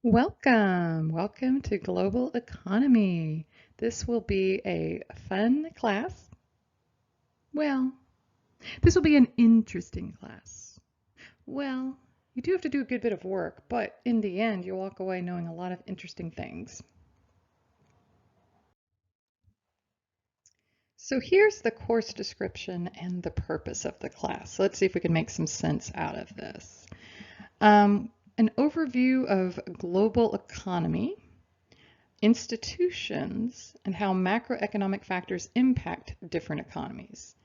Welcome to Global Economy. This will be a fun class. Well, this will be an interesting class. Well, you do have to do a good bit of work, but in the end, you'll walk away knowing a lot of interesting things. So here's the course description and the purpose of the class. So let's see if we can make some sense out of this. An overview of global economy, institutions, and how macroeconomic factors impact different economies.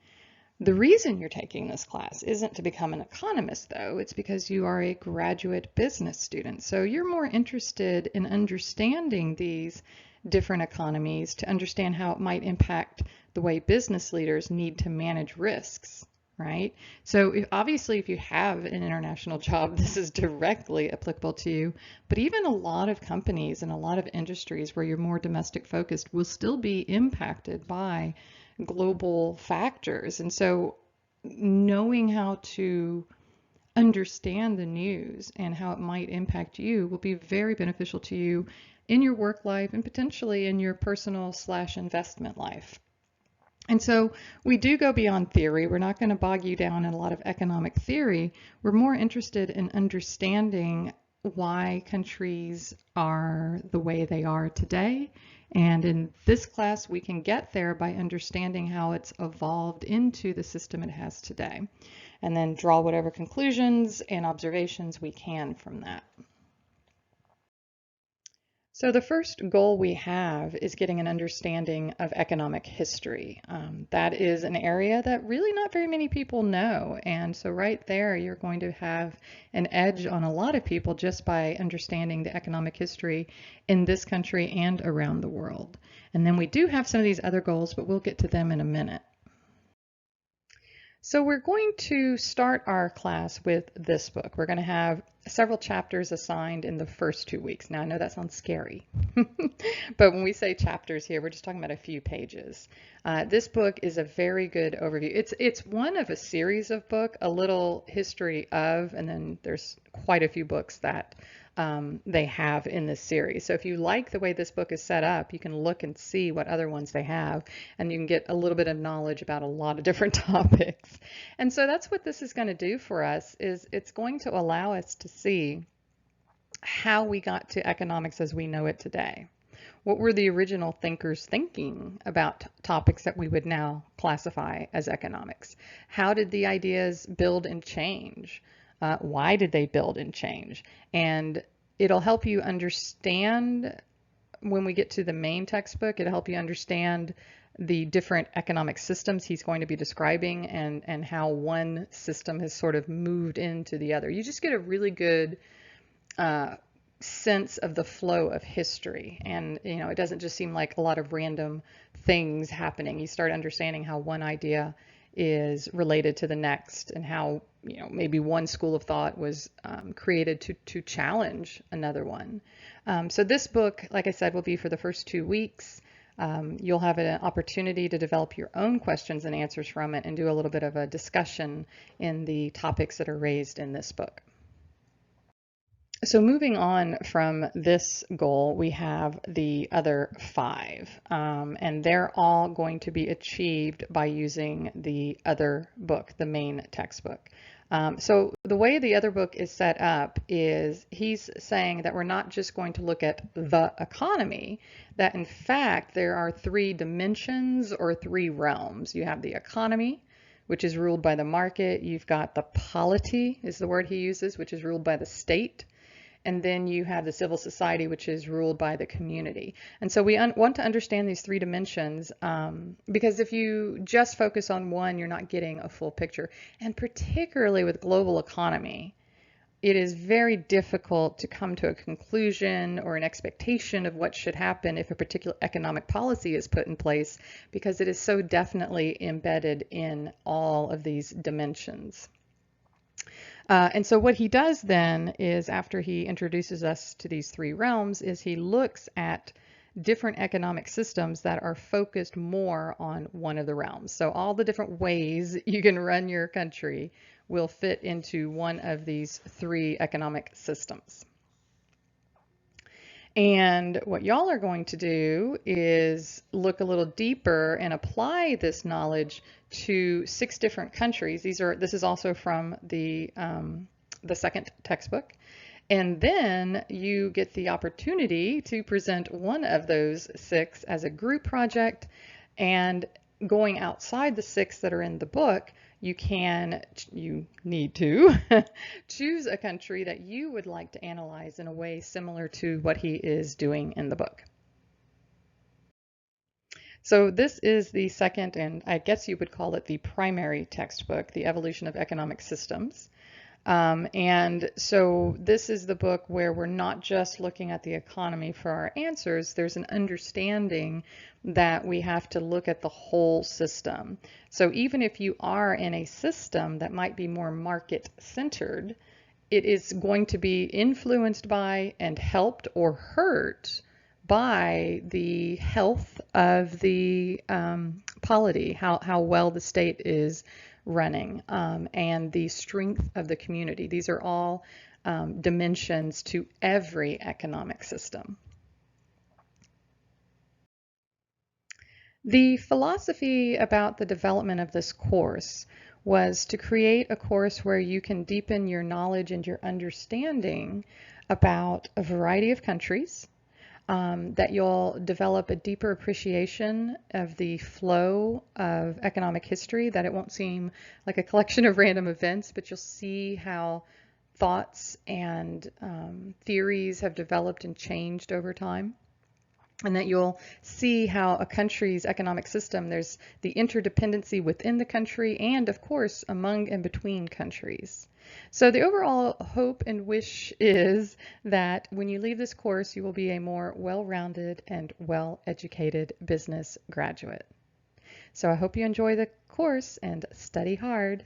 The reason you're taking this class isn't to become an economist, though. It's because you are a graduate business student. So you're more interested in understanding these different economies to understand how it might impact the way business leaders need to manage risks, right? So obviously, if you have an international job, this is directly applicable to you. But even a lot of companies and a lot of industries where you're more domestic focused will still be impacted by global factors. And so knowing how to understand the news and how it might impact you will be very beneficial to you in your work life and potentially in your personal/investment life. And so we do go beyond theory. We're not going to bog you down in a lot of economic theory. We're more interested in understanding why countries are the way they are today. And in this class, we can get there by understanding how it's evolved into the system it has today, and then draw whatever conclusions and observations we can from that. So the first goal we have is getting an understanding of economic history. That is an area that really not very many people know. And so right there, you're going to have an edge on a lot of people just by understanding the economic history in this country and around the world. And then we do have some of these other goals, but we'll get to them in a minute. So we're going to start our class with this book. We're going to have several chapters assigned in the first 2 weeks. Now I know that sounds scary, but when we say chapters here, we're just talking about a few pages. This book is a very good overview. It's one of a series of books, a little history of, and then there's quite a few books that they have in this series. So if you like the way this book is set up, you can look and see what other ones they have, and you can get a little bit of knowledge about a lot of different topics. And so that's what this is going to do for us, is it's going to allow us to see how we got to economics as we know it today. What were the original thinkers thinking about topics that we would now classify as economics? How did the ideas build and change? Why did they build and change? And it'll help you understand, when we get to the main textbook, it'll help you understand the different economic systems he's going to be describing, and how one system has sort of moved into the other. You just get a really good sense of the flow of history, and it doesn't just seem like a lot of random things happening. You start understanding how one idea is related to the next, and how maybe one school of thought was created to challenge another one. So this book, like I said, will be for the first 2 weeks. You'll have an opportunity to develop your own questions and answers from it, and do a little bit of a discussion in the topics that are raised in this book. So moving on from this goal, we have the other 5, and they're all going to be achieved by using the other book, the main textbook. So the way the other book is set up is he's saying that we're not just going to look at the economy, that in fact there are 3 dimensions or 3 realms. You have the economy, which is ruled by the market. You've got the polity, is the word he uses, which is ruled by the state. And then you have the civil society, which is ruled by the community. And so we want to understand these 3 dimensions, because if you just focus on one, you're not getting a full picture. And particularly with global economy, it is very difficult to come to a conclusion or an expectation of what should happen if a particular economic policy is put in place, because it is so definitely embedded in all of these dimensions. And so what he does then is, after he introduces us to these 3 realms, is he looks at different economic systems that are focused more on one of the realms. So all the different ways you can run your country will fit into one of these 3 economic systems. And what y'all are going to do is look a little deeper and apply this knowledge to 6 different countries. This is also from the second textbook. And then you get the opportunity to present one of those 6 as a group project. And going outside the 6 that are in the book, you need to choose a country that you would like to analyze in a way similar to what he is doing in the book. So this is the second, and I guess you would call it the primary textbook, The Evolution of Economic Systems. And so this is the book where we're not just looking at the economy for our answers. There's an understanding that we have to look at the whole system. So even if you are in a system that might be more market-centered, it is going to be influenced by and helped or hurt by the health of the polity, how well the state is running, and the strength of the community. These are all dimensions to every economic system. The philosophy about the development of this course was to create a course where you can deepen your knowledge and your understanding about a variety of countries, that you'll develop a deeper appreciation of the flow of economic history, that it won't seem like a collection of random events, but you'll see how thoughts and theories have developed and changed over time. And that you'll see how a country's economic system, there's the interdependency within the country and, of course, among and between countries. So the overall hope and wish is that when you leave this course, you will be a more well-rounded and well-educated business graduate. So I hope you enjoy the course and study hard.